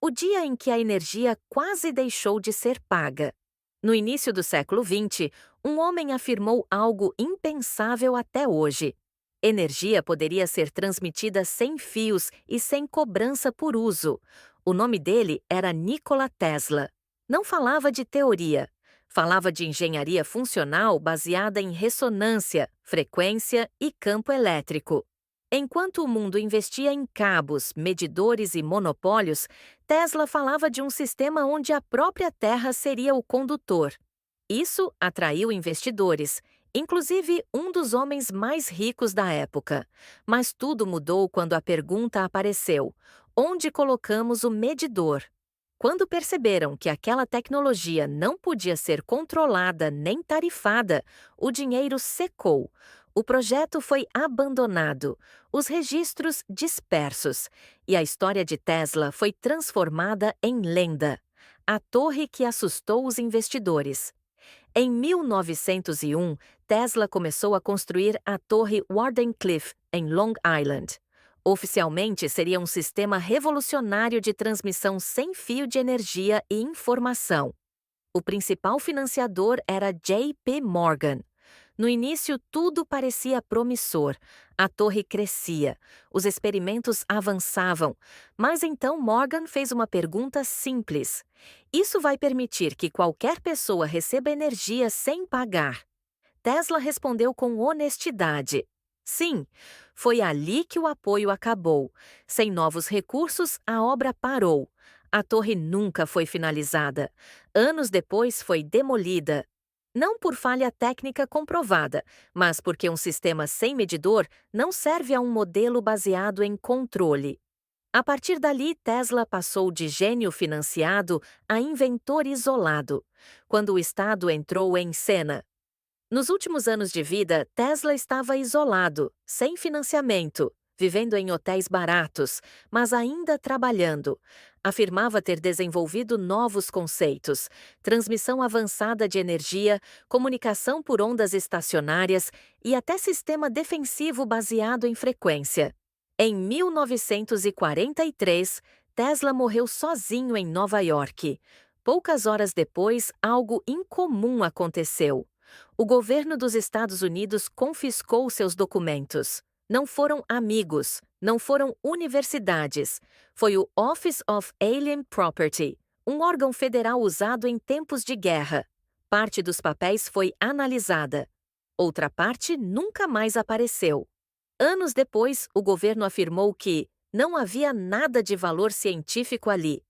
o dia em que a energia quase deixou de ser paga. No início do século XX, um homem afirmou algo impensável até hoje. Energia poderia ser transmitida sem fios e sem cobrança por uso. O nome dele era Nikola Tesla. Não falava de teoria. Falava de engenharia funcional baseada em ressonância, frequência e campo elétrico. Enquanto o mundo investia em cabos, medidores e monopólios, Tesla falava de um sistema onde a própria Terra seria o condutor. Isso atraiu investidores, inclusive um dos homens mais ricos da época. Mas tudo mudou quando a pergunta apareceu: onde colocamos o medidor? Quando perceberam que aquela tecnologia não podia ser controlada nem tarifada, o dinheiro secou. O projeto foi abandonado, os registros dispersos, e a história de Tesla foi transformada em lenda. A torre que assustou os investidores. Em 1901, Tesla começou a construir a Torre Wardenclyffe, em Long Island. Oficialmente, seria um sistema revolucionário de transmissão sem fio de energia e informação. O principal financiador era J.P. Morgan. No início, tudo parecia promissor. A torre crescia, os experimentos avançavam. Mas então Morgan fez uma pergunta simples: isso vai permitir que qualquer pessoa receba energia sem pagar? Tesla respondeu com honestidade: sim. Foi ali que o apoio acabou. Sem novos recursos, a obra parou. A torre nunca foi finalizada. Anos depois, foi demolida. Não por falha técnica comprovada, mas porque um sistema sem medidor não serve a um modelo baseado em controle. A partir dali, Tesla passou de gênio financiado a inventor isolado, quando o Estado entrou em cena. Nos últimos anos de vida, Tesla estava isolado, sem financiamento, vivendo em hotéis baratos, mas ainda trabalhando. Afirmava ter desenvolvido novos conceitos: transmissão avançada de energia, comunicação por ondas estacionárias e até sistema defensivo baseado em frequência. Em 1943, Tesla morreu sozinho em Nova York. Poucas horas depois, algo incomum aconteceu. O governo dos Estados Unidos confiscou seus documentos. Não foram amigos, não foram universidades. Foi o Office of Alien Property, um órgão federal usado em tempos de guerra. Parte dos papéis foi analisada. Outra parte nunca mais apareceu. Anos depois, o governo afirmou que não havia nada de valor científico ali.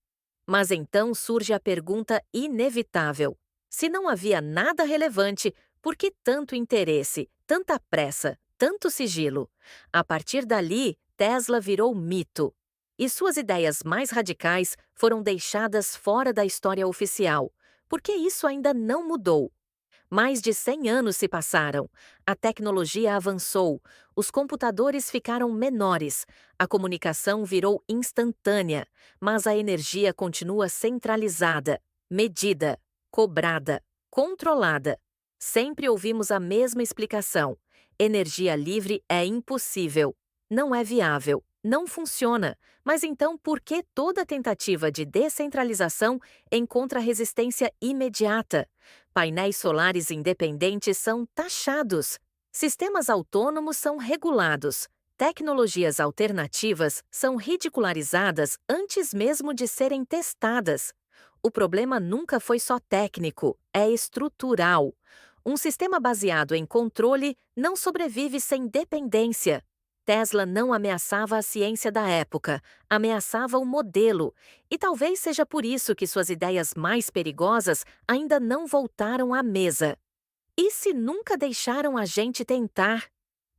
Mas então surge a pergunta inevitável: se não havia nada relevante, por que tanto interesse, tanta pressa, tanto sigilo? A partir dali, Tesla virou mito. E suas ideias mais radicais foram deixadas fora da história oficial, porque isso ainda não mudou. Mais de 100 anos se passaram. A tecnologia avançou, os computadores ficaram menores, a comunicação virou instantânea, mas a energia continua centralizada, medida, cobrada, controlada. Sempre ouvimos a mesma explicação: energia livre é impossível, não é viável, não funciona. Mas então por que toda tentativa de descentralização encontra resistência imediata? Painéis solares independentes são taxados. Sistemas autônomos são regulados. Tecnologias alternativas são ridicularizadas antes mesmo de serem testadas. O problema nunca foi só técnico, é estrutural. Um sistema baseado em controle não sobrevive sem dependência. Tesla não ameaçava a ciência da época, ameaçava o modelo. E talvez seja por isso que suas ideias mais perigosas ainda não voltaram à mesa. E se nunca deixaram a gente tentar?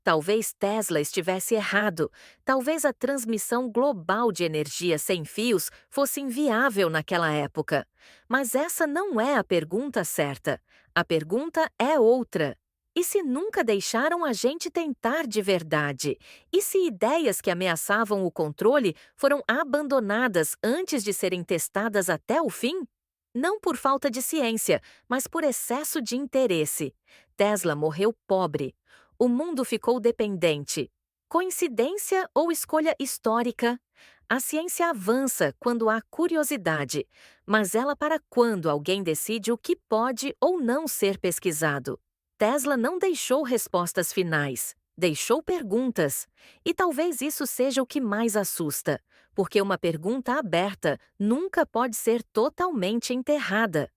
Talvez Tesla estivesse errado. Talvez a transmissão global de energia sem fios fosse inviável naquela época. Mas essa não é a pergunta certa. A pergunta é outra. E se nunca deixaram a gente tentar de verdade? E se ideias que ameaçavam o controle foram abandonadas antes de serem testadas até o fim? Não por falta de ciência, mas por excesso de interesse. Tesla morreu pobre. O mundo ficou dependente. Coincidência ou escolha histórica? A ciência avança quando há curiosidade, mas ela para quando alguém decide o que pode ou não ser pesquisado. Tesla não deixou respostas finais, deixou perguntas. E talvez isso seja o que mais assusta, porque uma pergunta aberta nunca pode ser totalmente enterrada.